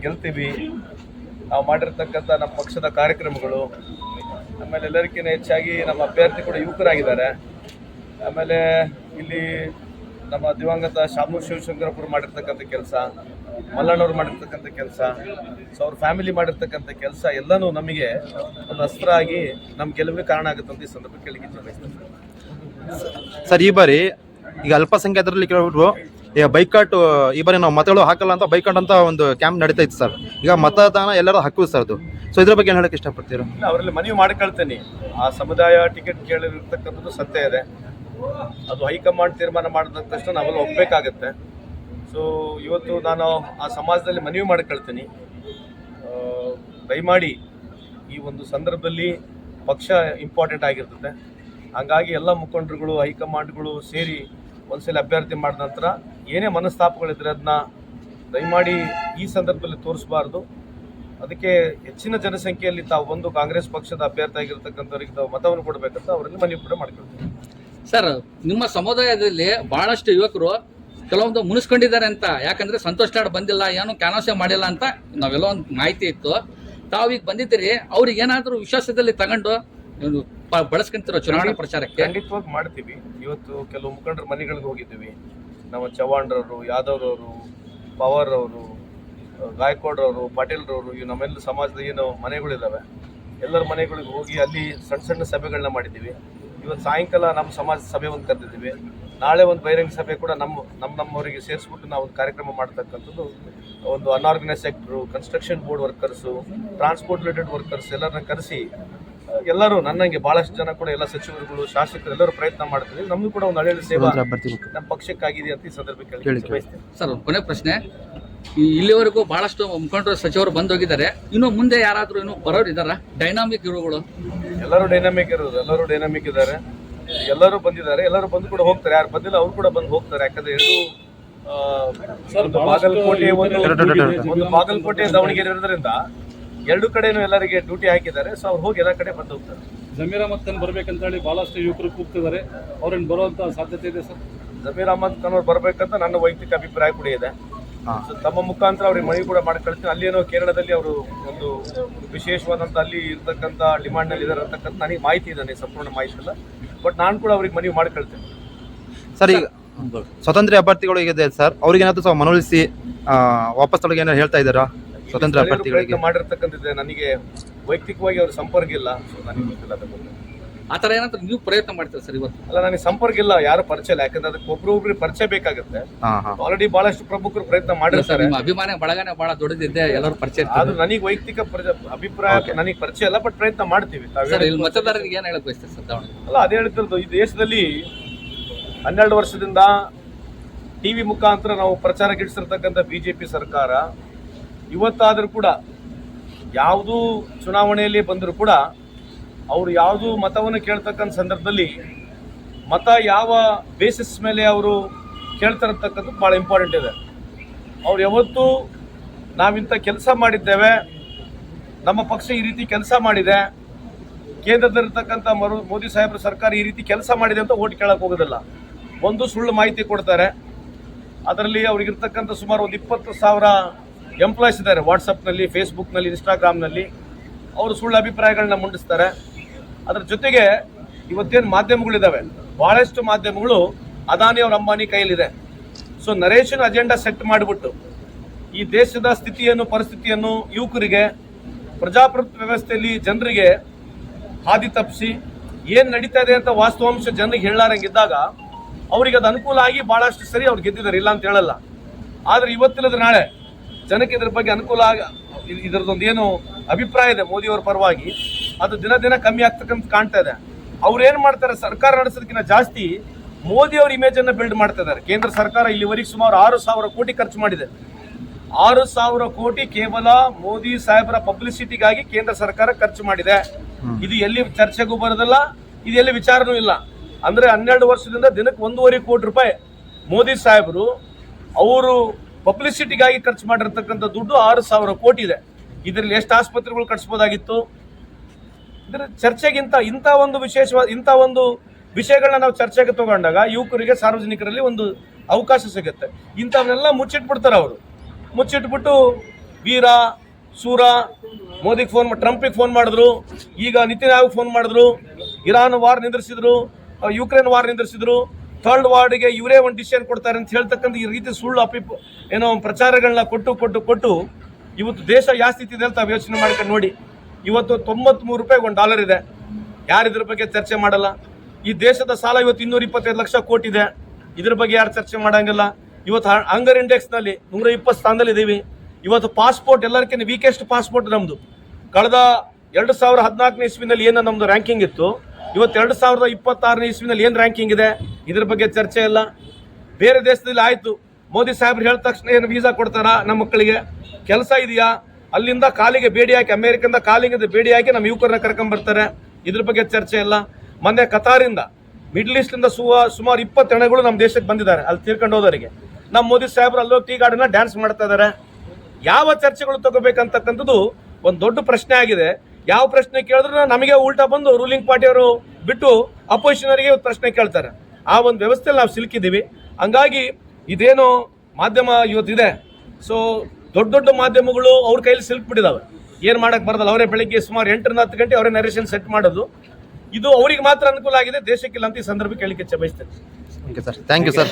ಗೆಲ್ತೀವಿ. ನಾವು ಮಾಡಿರ್ತಕ್ಕಂಥ ನಮ್ಮ ಪಕ್ಷದ ಕಾರ್ಯಕ್ರಮಗಳು, ಆಮೇಲೆ ಎಲ್ಲರಿಗಿಂತ ಹೆಚ್ಚಾಗಿ ನಮ್ಮ ಅಭ್ಯರ್ಥಿ ಕೂಡ ಯುವಕರಾಗಿದ್ದಾರೆ. ಆಮೇಲೆ ಇಲ್ಲಿ ನಮ್ಮ ದಿವಂಗತ ಶಾಮೂರ್ ಶಿವಶಂಕರಪ್ಪರು ಮಾಡಿರ್ತಕ್ಕಂಥ ಕೆಲಸ, ಮಲ್ಲಣ್ಣವ್ರು ಮಾಡಿರ್ತಕ್ಕಂಥ ಕೆಲಸ, ಸೊ ಅವ್ರ ಫ್ಯಾಮಿಲಿ ಮಾಡಿರ್ತಕ್ಕಂಥ ಕೆಲಸ ಎಲ್ಲನೂ ನಮಗೆ ಒಂದು ಅಸ್ತ್ರ ಆಗಿ ನಮ್ಮ ಗೆಲುವಿಗೆ ಕಾರಣ ಆಗುತ್ತೆ ಅಂತ ಈ ಸಂದರ್ಭ ಕೇಳಿಕ್ಕೆ ಬಯಸ್ತೇನೆ. ಸರ್, ಈ ಬಾರಿ ಈಗ ಅಲ್ಪಸಂಖ್ಯಾತರಲ್ಲಿ ಕೆಲವರು ಈಗ ಬೈಕಾಟ್, ಈ ಬಾರಿ ನಾವು ಮತಗಳು ಹಾಕಲ್ಲ ಅಂತ ಬೈಕಾಟ್ ಅಂತ ಒಂದು ಕ್ಯಾಂಪ್ ನಡೀತಾ ಇತ್ತು ಸರ್. ಈಗ ಮತದಾನ ಎಲ್ಲರೂ ಹಾಕುದು ಸರ್ ಅದು. ಸೊ ಇದ್ರ ಬಗ್ಗೆ ಏನು ಹೇಳಕ್ಕೆ ಇಷ್ಟಪಡ್ತೀರಾ? ಅವರಲ್ಲಿ ಮನವಿ ಮಾಡ್ಕೊಳ್ತೇನೆ. ಆ ಸಮುದಾಯ ಟಿಕೆಟ್ ಕೇಳಿರ್ತಕ್ಕಂಥದ್ದು ಸತ್ಯ ಇದೆ. ಅದು ಹೈಕಮಾಂಡ್ ತೀರ್ಮಾನ ಮಾಡಿದ ತಕ್ಷಣ ನಾವೆಲ್ಲ ಒಪ್ಪಬೇಕಾಗತ್ತೆ. ಸೊ ಇವತ್ತು ನಾನು ಆ ಸಮಾಜದಲ್ಲಿ ಮನವಿ ಮಾಡ್ಕೊಳ್ತೀನಿ, ದಯಮಾಡಿ ಈ ಒಂದು ಸಂದರ್ಭದಲ್ಲಿ ಪಕ್ಷ ಇಂಪಾರ್ಟೆಂಟ್ ಆಗಿರ್ತದೆ. ಹಾಗಾಗಿ ಎಲ್ಲ ಮುಖಂಡರುಗಳು, ಹೈಕಮಾಂಡ್ಗಳು ಸೇರಿ ಒಂದ್ಸಲ ಅಭ್ಯರ್ಥಿ ಮಾಡಿದ ನಂತರ ಏನೇ ಮನಸ್ತಾಪಗಳಿದ್ರೆ ಅದನ್ನ ದಯಮಾಡಿ ಈ ಸಂದರ್ಭದಲ್ಲಿ ತೋರಿಸಬಾರ್ದು. ಅದಕ್ಕೆ ಹೆಚ್ಚಿನ ಜನಸಂಖ್ಯೆಯಲ್ಲಿ ತಾವು ಒಂದು ಕಾಂಗ್ರೆಸ್ ಪಕ್ಷದ ಅಭ್ಯರ್ಥಿ ಆಗಿರ್ತಕ್ಕಂಥವ್ರಿಗೆ ತಾವು ಮತವನ್ನು ಕೊಡಬೇಕಂತ ಅವರಲ್ಲಿ ಮನವಿ ಕೂಡ ಮಾಡ್ಕೊಳ್ತೀವಿ. ಸರ್, ನಿಮ್ಮ ಸಮುದಾಯದಲ್ಲಿ ಬಹಳಷ್ಟು ಯುವಕರು ಕೆಲವೊಂದು ಮುನಿಸ್ಕೊಂಡಿದ್ದಾರೆ ಅಂತ, ಯಾಕಂದ್ರೆ ಸಂತೋಷ್ ಲಾಡ್ ಬಂದಿಲ್ಲ, ಏನು ಕ್ಯಾನ್ವಾಸೆ ಮಾಡಿಲ್ಲ ಅಂತ ನಾವೆಲ್ಲ ಒಂದು ಮಾಹಿತಿ ಇತ್ತು. ತಾವೀಗ ಬಂದಿದ್ದೀರಿ, ಅವ್ರಿಗೆ ಏನಾದರೂ ವಿಶ್ವಾಸದಲ್ಲಿ ತಗೊಂಡು ಬಳಸ್ಕೊಂತಿರೋ ಚುನಾವಣಾ ಪ್ರಚಾರಕ್ಕೆ? ಖಂಡಿತವಾಗಿ ಮಾಡ್ತೀವಿ. ಇವತ್ತು ಕೆಲವು ಮುಖಂಡರ ಮನೆಗಳಿಗೆ ಹೋಗಿದ್ದೀವಿ. ನಮ್ಮ ಚವ್ಹಾಣ್ರವರು, ಯಾದವ್ರವರು, ಪವಾರ್ ಅವರು, ಗಾಯಕ್ವಾಡ್ರವರು, ಪಾಟೀಲ್ರವರು, ಇವು ನಮ್ಮೆಲ್ಲ ಸಮಾಜದ ಏನು ಮನೆಗಳಿದ್ದಾವೆ ಎಲ್ಲರ ಮನೆಗಳಿಗೆ ಹೋಗಿ ಅಲ್ಲಿ ಸಣ್ಣ ಸಣ್ಣ ಸಭೆಗಳನ್ನ ಮಾಡಿದ್ದೀವಿ. ಇವತ್ತು ಸಾಯಂಕಾಲ ನಮ್ಮ ಸಮಾಜ ಸಭೆ ಒಂದು ಕರೆದಿದ್ದೀವಿ. ನಾಳೆ ಒಂದು ಬಹಿರಂಗ ಸಭೆ ಕೂಡ ನಮ್ಮವರಿಗೆ ಸೇರಿಸ್ಬಿಟ್ಟು ನಾವು ಒಂದು ಕಾರ್ಯಕ್ರಮ ಮಾಡ್ತಕ್ಕಂಥದ್ದು. ಒಂದು unorganised sector, construction board workers, transport related workers ಎಲ್ಲರನ್ನ ಕರೆಸಿ ಎಲ್ಲರೂ ನನ್ನಂಗೆ ಭಾಳಷ್ಟು ಜನ ಕೂಡ ಎಲ್ಲ ಸಚಿವರುಗಳು, ಶಾಸಕರು ಎಲ್ಲರೂ ಪ್ರಯತ್ನ ಮಾಡ್ತಿದ್ದೀವಿ. ನಮಗೂ ಕೂಡ ಒಂದು ಹಳ್ಳಿ ಸೇವಾ ನಮ್ಮ ಪಕ್ಷಕ್ಕಾಗಿದೆ ಅಂತ ಈ ಸಂದರ್ಭಕ್ಕೆ ಬಯಸ್ತೇನೆ. ಸರ್, ಕೊನೆ ಪ್ರಶ್ನೆ, ಇಲ್ಲಿವರೆಗೂ ಬಹಳಷ್ಟು ಮುಖಂಡರು, ಸಚಿವರು ಬಂದೋಗಿದ್ದಾರೆ. ಇನ್ನು ಮುಂದೆ ಯಾರಾದರೂ ಇನ್ನು ಬರೋರು ಇದ್ದಾರ? ಡೈನಾಮಿಕ್ ಇರುಗಳು ಎಲ್ಲರೂ ಡೈನಾಮಿಕ್ ಇರೋದು, ಎಲ್ಲರೂ ಡೈನಾಮಿಕ್ ಇದ್ದಾರೆ, ಎಲ್ಲರೂ ಬಂದಿದ್ದಾರೆ, ಎಲ್ಲರೂ ಬಂದು ಕೂಡ ಹೋಗ್ತಾರೆ. ಯಾರು ಬಂದಿಲ್ಲ ಅವ್ರು ಕೂಡ ಬಂದು ಹೋಗ್ತಾರೆ. ಯಾಕಂದ್ರೆ ಎರಡು ಬಾಗಲಕೋಟೆ ಒಂದು ಬಾಗಲಕೋಟೆ ದಾವಣಗೆರೆ ಇರೋದ್ರಿಂದ ಎರಡು ಕಡೆನೂ ಎಲ್ಲರಿಗೆ ಡ್ಯೂಟಿ ಹಾಕಿದ್ದಾರೆ. ಸೊ ಅವ್ರು ಹೋಗಿ ಎಲ್ಲ ಕಡೆ ಬಂದು ಹೋಗ್ತಾರೆ. ಜಮೀರ್ ಅಹಮದ್ ಖಾನ್ ಬರ್ಬೇಕಂತ ಹೇಳಿ ಬಹಳಷ್ಟು ಯುವಕರು ಕೂಗ್ತಿದ್ದಾರೆ, ಅವ್ರನ್ನ ಬರುವಂತ ಸಾಧ್ಯತೆ ಇದೆ ಸರ್? ಜಮೀರ್ ಅಹಮದ್ ಖಾನ್ ಅವ್ರು ಬರ್ಬೇಕಂತ ನನ್ನ ವೈಯಕ್ತಿಕ ಅಭಿಪ್ರಾಯ ಕೂಡ ಇದೆ. ತಮ್ಮ ಮುಖಾಂತರ ಅವ್ರಿಗೆ ಮನವಿ ಕೂಡ ಮಾಡ್ಕೊಳ್ತೀನಿ. ಅಲ್ಲೇನೋ ಕೇರಳದಲ್ಲಿ ಅವರು ಒಂದು ವಿಶೇಷವಾದಂಥ ಅಲ್ಲಿ ಇರ್ತಕ್ಕಂಥ ಡಿಮಾಂಡ್ನಲ್ಲಿ ಇದ್ದಾರೆ ಅಂತಕ್ಕಂಥ ನನಗೆ ಮಾಹಿತಿ ಇದೆ, ನನಗೆ ಸಂಪೂರ್ಣ ಮಾಹಿತಿ ಇಲ್ಲ. ಬಟ್ ನಾನು ಕೂಡ ಅವ್ರಿಗೆ ಮನವಿ ಮಾಡ್ಕೊಳ್ತೀನಿ. ಸರ್, ಈಗ ಸ್ವತಂತ್ರ ಅಭ್ಯರ್ಥಿಗಳು ಇದೆ ಸರ್, ಅವ್ರಿಗೆ ಏನಾದ್ರು ಸಹ ಮನವೊಲಿಸಿ ವಾಪಸ್ ತೊಳಗೆ ಏನಾದ್ರು ಹೇಳ್ತಾ ಇದ್ದಾರಾ? ಸ್ವತಂತ್ರ ಅಭ್ಯರ್ಥಿಗಳಿಗೆ ಮಾಡಿರ್ತಕ್ಕಂಥದ್ದೆ, ನನಗೆ ವೈಯಕ್ತಿಕವಾಗಿ ಅವ್ರ ಸಂಪರ್ಕ ಇಲ್ಲ. ಸೊ ನನಗೆ ಗೊತ್ತಿಲ್ಲ ಅದ್ರ ಬಗ್ಗೆ. ಆ ಥರ ಏನಾದ್ರು ನೀವು ಪ್ರಯತ್ನ ಮಾಡ್ತೀರಾ ಸರ್ ಇವತ್ತು? ಅಲ್ಲ, ನನಗೆ ಸಂಪರ್ಕ ಇಲ್ಲ, ಯಾರು ಪರಿಚಯ ಇಲ್ಲ. ಯಾಕಂದ್ರೆ ಅದಕ್ಕೆ ಒಬ್ರಿಗೆ ಪರಿಚಯ ಬೇಕಾಗುತ್ತೆ. ಆಲ್ರೆಡಿ ಬಹಳಷ್ಟು ಪ್ರಮುಖರು ಪ್ರಯತ್ನ ಮಾಡಿರ್ತಾರೆ. ನಿಮ್ಮ ಅಭಿಮಾನ ಬಳಗನೆ ಬಹಳ ದೊಡ್ಡದಿದೆ, ಎಲ್ಲರೂ ಪರಿಚಯ. ಅದು ನನಗೆ ವೈಯಕ್ತಿಕ ಅಭಿಪ್ರಾಯ, ನನಗೆ ಪರಿಚಯ ಇಲ್ಲ, ಬಟ್ ಪ್ರಯತ್ನ ಮಾಡ್ತೀವಿ. ಮತದಾರರಿಗೆ ಏನ್ ಹೇಳಕ್ ಬಯಸ್ತೀರಿ ಸರ್? ಅಲ್ಲ, ಅದೇ ಹೇಳ್ತಿರೋದು, ಈ ದೇಶದಲ್ಲಿ 12 ವರ್ಷದಿಂದ ಟಿವಿ ಮುಖಾಂತರ ನಾವು ಪ್ರಚಾರ ಗಿಡಿಸಿರ್ತಕ್ಕಂಥ ಬಿಜೆಪಿ ಸರ್ಕಾರ ಇವತ್ತಾದರೂ ಕೂಡ ಯಾವುದೂ ಚುನಾವಣೆಯಲ್ಲಿ ಬಂದರೂ ಕೂಡ ಅವರು ಯಾವುದು ಮತವನ್ನು ಕೇಳ್ತಕ್ಕಂಥ ಸಂದರ್ಭದಲ್ಲಿ ಮತ ಯಾವ ಬೇಸಿಸ್ ಮೇಲೆ ಅವರು ಕೇಳ್ತಿರತಕ್ಕಂಥದ್ದು ಭಾಳ ಇಂಪಾರ್ಟೆಂಟ್ ಇದೆ. ಅವ್ರು ಯಾವತ್ತೂ ನಾವಿಂಥ ಕೆಲಸ ಮಾಡಿದ್ದೇವೆ, ನಮ್ಮ ಪಕ್ಷ ಈ ರೀತಿ ಕೆಲಸ ಮಾಡಿದೆ, ಕೇಂದ್ರದಲ್ಲಿರ್ತಕ್ಕಂಥ ಮೋದಿ ಸಾಹೇಬ್ರ ಸರ್ಕಾರ ಈ ರೀತಿ ಕೆಲಸ ಮಾಡಿದೆ ಅಂತ ಓಟ್ ಕೇಳಕ್ಕೆ ಹೋಗೋದಿಲ್ಲ. ಒಂದು ಸುಳ್ಳು ಮಾಹಿತಿ ಕೊಡ್ತಾರೆ. ಅದರಲ್ಲಿ ಅವ್ರಿಗಿರ್ತಕ್ಕಂಥ ಸುಮಾರು ಒಂದು 20,000 ಎಂಪ್ಲಾಯ್ಸ್ ಇದ್ದಾರೆ. ವಾಟ್ಸಪ್ನಲ್ಲಿ, ಫೇಸ್ಬುಕ್ನಲ್ಲಿ, ಇನ್ಸ್ಟಾಗ್ರಾಮ್ನಲ್ಲಿ ಅವರು ಸುಳ್ಳು ಅಭಿಪ್ರಾಯಗಳನ್ನ ಮುಂಡಿಸ್ತಾರೆ. ಅದರ ಜೊತೆಗೆ ಇವತ್ತೇನು ಮಾಧ್ಯಮಗಳಿದ್ದಾವೆ, ಭಾಳಷ್ಟು ಮಾಧ್ಯಮಗಳು ಅದಾನಿ ಅವ್ರ ಅಂಬಾನಿ ಕೈಯಲ್ಲಿದೆ. ಸೊ ನರೇಶನ್ ಅಜೆಂಡಾ ಸೆಟ್ ಮಾಡಿಬಿಟ್ಟು ಈ ದೇಶದ ಸ್ಥಿತಿಯನ್ನು, ಪರಿಸ್ಥಿತಿಯನ್ನು ಯುವಕರಿಗೆ, ಪ್ರಜಾಪ್ರಭುತ್ವ ವ್ಯವಸ್ಥೆಯಲ್ಲಿ ಜನರಿಗೆ ಹಾದಿ ತಪ್ಪಿಸಿ ಏನು ನಡೀತಾ ಇದೆ ಅಂತ ವಾಸ್ತವಾಂಶ ಜನರಿಗೆ ಹೇಳಾರಂಗಿದ್ದಾಗ ಅವರಿಗೆ ಅದು ಅನುಕೂಲ ಆಗಿ ಭಾಳಷ್ಟು ಸರಿ ಅವ್ರು ಗೆದ್ದಿದ್ದಾರೆ, ಇಲ್ಲ ಅಂತ ಹೇಳಲ್ಲ. ಆದರೆ ಇವತ್ತಿಲ್ಲದ ನಾಳೆ ಜನಕ್ಕೆ ಇದ್ರ ಬಗ್ಗೆ ಅನುಕೂಲ ಇದರದೊಂದು ಏನು ಅಭಿಪ್ರಾಯ ಇದೆ ಮೋದಿಯವರ ಪರವಾಗಿ, ಅದು ದಿನ ದಿನ ಕಮ್ಮಿ ಆಗ್ತಕ್ಕಂತ ಕಾಣ್ತಾ ಇದೆ. ಅವ್ರು ಏನು ಮಾಡ್ತಾರೆ, ಸರ್ಕಾರ ನಡೆಸೋದಕ್ಕಿಂತ ಜಾಸ್ತಿ ಮೋದಿಯವ್ರ ಇಮೇಜನ್ನು ಬಿಲ್ಡ್ ಮಾಡ್ತಾ ಇದ್ದಾರೆ. ಕೇಂದ್ರ ಸರ್ಕಾರ ಇಲ್ಲಿವರೆಗೆ ಸುಮಾರು 6,000 ಕೋಟಿ ಖರ್ಚು ಮಾಡಿದೆ. 6,000 ಕೋಟಿ ಕೇವಲ ಮೋದಿ ಸಾಹೇಬರ ಪಬ್ಲಿಸಿಟಿಗಾಗಿ ಕೇಂದ್ರ ಸರ್ಕಾರ ಖರ್ಚು ಮಾಡಿದೆ. ಇದು ಎಲ್ಲಿ ಚರ್ಚೆಗೂ ಬರೋದಿಲ್ಲ, ಇದು ಎಲ್ಲಿ ವಿಚಾರನೂ ಇಲ್ಲ. ಅಂದರೆ 12 ವರ್ಷದಿಂದ ದಿನಕ್ಕೆ 1.5 ಕೋಟಿ ರೂಪಾಯಿ ಮೋದಿ ಸಾಹೇಬರು ಅವರು ಪಬ್ಲಿಸಿಟಿಗಾಗಿ ಖರ್ಚು ಮಾಡಿರ್ತಕ್ಕಂಥ ದುಡ್ಡು 6,000 ಕೋಟಿ ಇದೆ. ಇದರಲ್ಲಿ ಎಷ್ಟು ಆಸ್ಪತ್ರೆಗಳು ಕಟ್ಸ್ಬೋದಾಗಿತ್ತು? ಇದರ ಚರ್ಚೆಗಿಂತ ಇಂಥ ಒಂದು ವಿಶೇಷವಾದ ಇಂಥ ಒಂದು ವಿಷಯಗಳನ್ನ ನಾವು ಚರ್ಚೆಗೆ ತಗೊಂಡಾಗ ಯುವಕರಿಗೆ, ಸಾರ್ವಜನಿಕರಲ್ಲಿ ಒಂದು ಅವಕಾಶ ಸಿಗುತ್ತೆ. ಇಂಥವನ್ನೆಲ್ಲ ಮುಚ್ಚಿಟ್ಬಿಡ್ತಾರೆ ಅವರು. ಮುಚ್ಚಿಟ್ಬಿಟ್ಟು ವೀರ ಸೂರ ಮೋದಿಗೆ ಟ್ರಂಪಿಗೆ ಫೋನ್ ಮಾಡಿದ್ರು, ಈಗ ನಿತಿನ್ ಆಯೋಗ್ ಫೋನ್ ಮಾಡಿದ್ರು, ಇರಾನ್ ವಾರ್ ನಿಂದಿರಿಸಿದ್ರು, ಯುಕ್ರೇನ್ ವಾರ್ ನಿಂದಿರಿಸಿದ್ರು, ಥರ್ಡ್ ವಾರ್ಡ್ಗೆ ಇವರೇ ಒಂದು ಡಿಸಿಷನ್ ಕೊಡ್ತಾರೆ ಅಂತ ಹೇಳ್ತಕ್ಕಂಥ ಈ ರೀತಿ ಸುಳ್ಳು ಪ್ರಚಾರಗಳನ್ನ ಕೊಟ್ಟು ಇವತ್ತು ದೇಶ ಯಾವ ಸ್ಥಿತಿ ಇದೆ ಅಂತ ಯೋಚನೆ ಮಾಡ್ಕೊಂಡು ನೋಡಿ. ಇವತ್ತು 93 ರೂಪಾಯಿಗೆ $1 ಇದೆ. ಯಾರು ಇದ್ರ ಬಗ್ಗೆ ಚರ್ಚೆ ಮಾಡಲ್ಲ. ಈ ದೇಶದ ಸಾಲ ಇವತ್ತು 225 ಲಕ್ಷ ಕೋಟಿ ಇದೆ. ಇದ್ರ ಬಗ್ಗೆ ಯಾರು ಚರ್ಚೆ ಮಾಡಂಗಿಲ್ಲ. ಇವತ್ತು ಹಂಗರ್ ಇಂಡೆಕ್ಸ್ನಲ್ಲಿ 120 ಸ್ಥಾನದಲ್ಲಿ ಇದ್ದೀವಿ. ಇವತ್ತು ಪಾಸ್ಪೋರ್ಟ್ ಎಲ್ಲರಿಗಿಂತ ವೀಕೆಸ್ಟ್ ಪಾಸ್ಪೋರ್ಟ್ ನಮ್ಮದು. ಕಳೆದ 2014ನೇ ಇಸ್ವಿನಲ್ಲಿ ಏನು ನಮ್ಮದು ರ್ಯಾಂಕಿಂಗ್ ಇತ್ತು, ಇವತ್ತು 2026ನೇ ಇಸ್ವಿನಲ್ಲಿ ಏನು ರ್ಯಾಂಕಿಂಗ್ ಇದೆ, ಇದ್ರ ಬಗ್ಗೆ ಚರ್ಚೆ ಇಲ್ಲ. ಬೇರೆ ದೇಶದಲ್ಲಿ ಆಯಿತು, ಮೋದಿ ಸಾಹೇಬ್ರು ಹೇಳಿದ ತಕ್ಷಣ ಏನು ವೀಸಾ ಕೊಡ್ತಾರಾ ನಮ್ಮ ಮಕ್ಕಳಿಗೆ, ಕೆಲಸ ಇದೆಯಾ, ಅಲ್ಲಿಂದ ಕಾಲಿಗೆ ಬೇಡಿ ಹಾಕಿ, ಅಮೆರಿಕದಿಂದ ಕಾಲಿಗೆ ಬೇಡಿ ಹಾಕಿ ನಮ್ಮ ಯುವಕರನ್ನ ಕರ್ಕೊಂಡ್ಬರ್ತಾರೆ, ಇದ್ರ ಬಗ್ಗೆ ಚರ್ಚೆ ಇಲ್ಲ. ಮೊನ್ನೆ ಕತಾರಿಂದ ಮಿಡ್ಲ್ ಈಸ್ಟಿಂದ ಸುಮಾರು 20 ಹೆಣಗಳು ನಮ್ಮ ದೇಶಕ್ಕೆ ಬಂದಿದ್ದಾರೆ, ಅಲ್ಲಿ ತೀರ್ಕೊಂಡು ಹೋದವರಿಗೆ. ನಮ್ಮ ಮೋದಿ ಸಾಹೇಬ್ರು ಅಲ್ಲೋಗಿ ಟೀ ಗಾರ್ಡನ್ನ ಡ್ಯಾನ್ಸ್ ಮಾಡ್ತಾ ಇದ್ದಾರೆ. ಯಾವ ಚರ್ಚೆಗಳು ತಗೋಬೇಕಂತಕ್ಕಂಥದ್ದು ಒಂದು ದೊಡ್ಡ ಪ್ರಶ್ನೆ ಆಗಿದೆ. ಯಾವ ಪ್ರಶ್ನೆ ಕೇಳಿದ್ರು ನಮಗೆ ಉಲ್ಟಾ ಬಂದು ರೂಲಿಂಗ್ ಪಾರ್ಟಿಯವರು ಬಿಟ್ಟು ಅಪೋಸಿಷನರಿಗೆ ಪ್ರಶ್ನೆ ಕೇಳ್ತಾರೆ. ಆ ಒಂದು ವ್ಯವಸ್ಥೆಯಲ್ಲಿ ನಾವು ಸಿಲುಕಿದ್ದೀವಿ. ಹಂಗಾಗಿ ಇದೇನು ಮಾಧ್ಯಮ ಇವತ್ತಿದೆ, ಸೊ ದೊಡ್ಡ ಮಾಧ್ಯಮಗಳು ಅವ್ರ ಕೈಯಲ್ಲಿ ಸಿಲುಕ್ಬಿಟ್ಟಿದ್ದಾವೆ. ಏನು ಮಾಡಕ್ಕೆ ಬರೋದಲ್ಲ. ಅವರೇ ಬೆಳಿಗ್ಗೆ ಸುಮಾರು 8ರಿಂದ 10 ಗಂಟೆ ಅವರೇ ನರೇಷನ್ ಸೆಟ್ ಮಾಡೋದು. ಇದು ಅವರಿಗೆ ಮಾತ್ರ ಅನುಕೂಲ ಆಗಿದೆ, ದೇಶಕ್ಕಿಲ್ಲ ಅಂತ ಈ ಸಂದರ್ಭಕ್ಕೆ ಹೇಳಿಕೆ ಬಯಸ್ತೇನೆ. Okay sir, thank you sir.